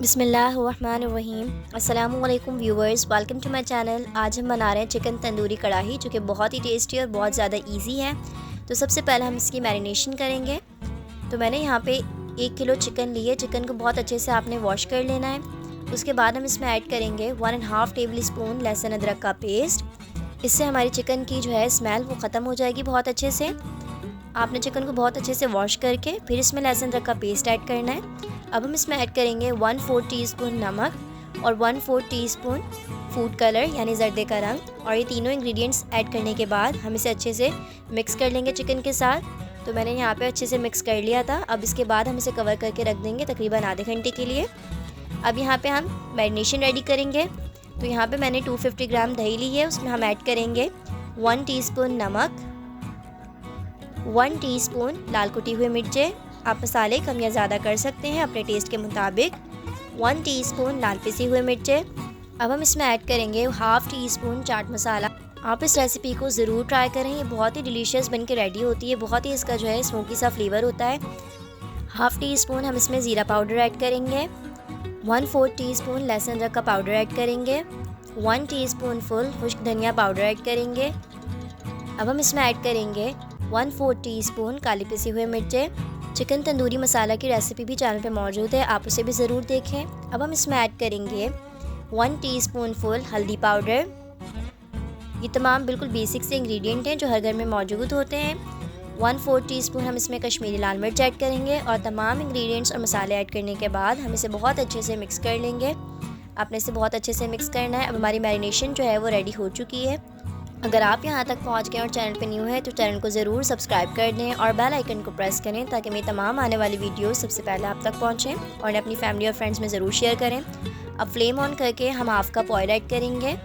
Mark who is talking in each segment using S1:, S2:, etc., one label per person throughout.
S1: बिस्मिल्लाहिर्रहमानिर्रहीम। अस्सलामुअलैकुम viewers, welcome to my channel. आज हम बना रहे हैं चिकन तंदूरी कढ़ाई, जो कि बहुत ही टेस्टी और बहुत ज़्यादा इजी है। तो सबसे पहले हम इसकी मैरिनेशन करेंगे। तो मैंने यहाँ पे 1 किलो चिकन ली है। चिकन को बहुत अच्छे से आपने वॉश कर लेना है। उसके बाद हम इसमें ऐड करेंगे 1.5 टेबल स्पून लहसुन अदरक का पेस्ट। इससे हमारी चिकन की जो है स्मेल वो ख़त्म हो जाएगी बहुत अच्छे से। आपने चिकन को बहुत अच्छे से वॉश करके फिर इसमें लहसुन अदरक का पेस्ट ऐड करना है। अब हम इसमें ऐड करेंगे 1/4 टीस्पून नमक और 1/4 टीस्पून फूड कलर यानी जर्दे का रंग। और ये तीनों इंग्रेडिएंट्स ऐड करने के बाद हम इसे अच्छे से मिक्स कर लेंगे चिकन के साथ। तो मैंने यहाँ पे अच्छे से मिक्स कर लिया था। अब इसके बाद हम इसे कवर करके रख देंगे तकरीबन आधे घंटे के लिए। अब यहाँ पे हम मैरिनेशन रेडी करेंगे। तो यहाँ पे मैंने 250 ग्राम दही ली है। उसमें हम ऐड करेंगे 1 टीस्पून नमक, 1 टीस्पून लाल कुटी हुई मिर्चें। आप मसाले कम या ज़्यादा कर सकते हैं अपने टेस्ट के मुताबिक। 1 टीस्पून लाल पिसी हुई मिर्चें। अब हम इसमें ऐड करेंगे 1/2 टीस्पून चाट मसाला। आप इस रेसिपी को ज़रूर ट्राई करें, ये बहुत ही डिलीशियस बन के रेडी होती है। बहुत ही इसका जो है स्मोकी सा फ्लेवर होता है। 1/2 टीस्पून हम इसमें ज़ीरा पाउडर ऐड करेंगे। 1/4 टीस्पून लहसुन अदरक का पाउडर ऐड करेंगे। 1 टीस्पून फुल खुश्क धनिया पाउडर ऐड करेंगे। अब हम इसमें ऐड करेंगे 1/4 टीस्पून काली पिसी हुई मिर्चें। चिकन तंदूरी मसाला की रेसिपी भी चैनल पे मौजूद है, आप उसे भी ज़रूर देखें। अब हम इसमें ऐड करेंगे 1 टीस्पून फुल हल्दी पाउडर। ये तमाम बिल्कुल बेसिक से इंग्रेडिएंट हैं जो हर घर में मौजूद होते हैं। 1/4 टीस्पून हम इसमें कश्मीरी लाल मिर्च ऐड करेंगे। और तमाम इंग्रेडिएंट्स और मसाले ऐड करने के बाद हम इसे बहुत अच्छे से मिक्स कर लेंगे। आपने इसे बहुत अच्छे से मिक्स करना है। अब हमारी मैरिनेशन जो है वो रेडी हो चुकी है। अगर आप यहाँ तक पहुँच गए और चैनल पे न्यू है तो चैनल को ज़रूर सब्सक्राइब कर दें और बेल आइकन को प्रेस करें ताकि मेरी तमाम आने वाली वीडियो सबसे पहले आप तक पहुँचें। और अपनी फैमिली और फ्रेंड्स में ज़रूर शेयर करें। अब फ्लेम ऑन करके हम हाफ़ कप ऑयल ऐड करेंगे।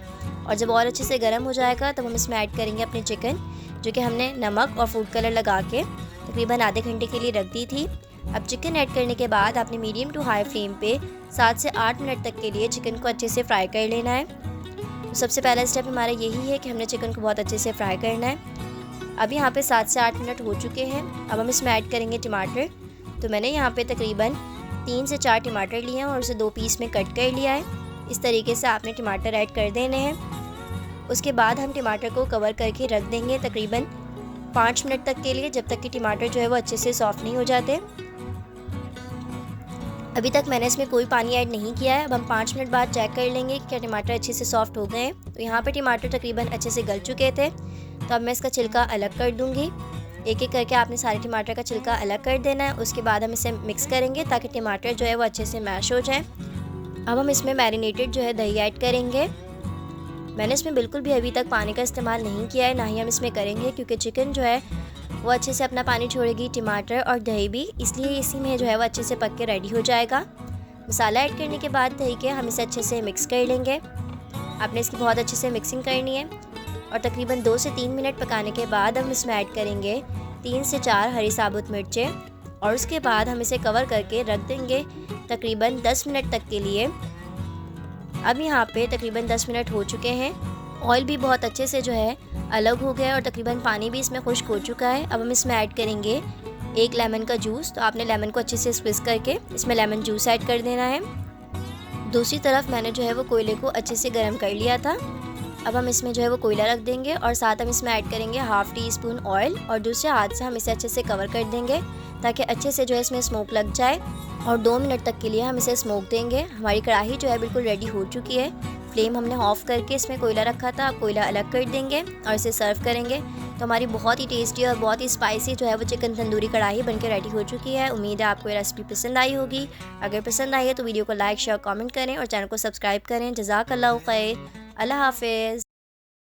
S1: और जब ऑयल अच्छे से गर्म हो जाएगा तब हम इसमें ऐड करेंगे अपने चिकन, जो कि हमने नमक और फूड कलर लगा के तकरीबन आधे घंटे के लिए रख दी थी। अब चिकन ऐड करने के बाद आपने मीडियम टू हाई फ्लेम पे 7 से 8 मिनट तक के लिए चिकन को अच्छे से फ्राई कर लेना है। तो सबसे पहला स्टेप हमारा यही है कि हमने चिकन को बहुत अच्छे से फ्राई करना है। अब यहाँ पे 7 से 8 मिनट हो चुके हैं। अब हम इसमें ऐड करेंगे टमाटर। तो मैंने यहाँ पे तकरीबन 3 से 4 टमाटर लिए हैं और उसे 2 पीस में कट कर लिया है। इस तरीके से आपने टमाटर ऐड कर देने हैं। उसके बाद हम टमाटर को कवर करके रख देंगे तकरीबन 5 मिनट तक के लिए, जब तक कि टमाटर जो है वो अच्छे से सॉफ्ट नहीं हो जाते। अभी तक मैंने इसमें कोई पानी ऐड नहीं किया है। अब हम 5 मिनट बाद चेक कर लेंगे कि क्या टमाटर अच्छे से सॉफ्ट हो गए हैं। तो यहाँ पे टमाटर तकरीबन अच्छे से गल चुके थे। तो अब मैं इसका छिलका अलग कर दूँगी। एक एक करके आपने सारे टमाटर का छिलका अलग कर देना है। उसके बाद हम इसे मिक्स करेंगे ताकि टमाटर जो है वो अच्छे से मैश हो जाए। अब हम इसमें मैरिनेटेड जो है दही ऐड करेंगे। मैंने इसमें बिल्कुल भी अभी तक पानी का इस्तेमाल नहीं किया है, ना ही हम इसमें करेंगे, क्योंकि चिकन जो है वो अच्छे से अपना पानी छोड़ेगी, टमाटर और दही भी, इसलिए इसी में जो है वो अच्छे से पक के रेडी हो जाएगा। मसाला ऐड करने के बाद दही के हम इसे अच्छे से मिक्स कर लेंगे। आपने इसकी बहुत अच्छे से मिक्सिंग करनी है। और तकरीबन 2 से 3 मिनट पकाने के बाद हम इसमें ऐड करेंगे 3 से 4 हरी साबुत मिर्चें। और उसके बाद हम इसे कवर करके रख देंगे तकरीबन 10 मिनट तक के लिए। अब यहाँ पे तकरीबन 10 मिनट हो चुके हैं। ऑयल भी बहुत अच्छे से जो है अलग हो गया और तकरीबन पानी भी इसमें खुश्क हो चुका है। अब हम इसमें ऐड करेंगे 1 लेमन का जूस। तो आपने लेमन को अच्छे से स्क्विज करके इसमें लेमन जूस ऐड कर देना है। दूसरी तरफ मैंने जो है वो कोयले को अच्छे से गर्म कर लिया था। अब हम इसमें जो है वो कोयला रख देंगे और साथ हम इसमें ऐड करेंगे 1/2 टीस्पून ऑयल। और दूसरे हाथ से हम इसे अच्छे से कवर कर देंगे ताकि अच्छे से जो है इसमें स्मोक लग जाए। और 2 मिनट तक के लिए हम इसे स्मोक देंगे। हमारी कढ़ाई जो है बिल्कुल रेडी हो चुकी है। फ्लेम हमने ऑफ करके इसमें कोयला रखा था, कोयला अलग कर देंगे और इसे सर्व करेंगे। तो हमारी बहुत ही टेस्टी और बहुत ही स्पाइसी जो है वो चिकन तंदूरी कढ़ाई बनके रेडी हो चुकी है। उम्मीद है आपको ये रेसिपी पसंद आई होगी। अगर पसंद आई है तो वीडियो को लाइक शेयर कमेंट करें और चैनल को सब्सक्राइब करें। जज़ाकल्लाहु खैर। अल्लाह हाफ़िज़।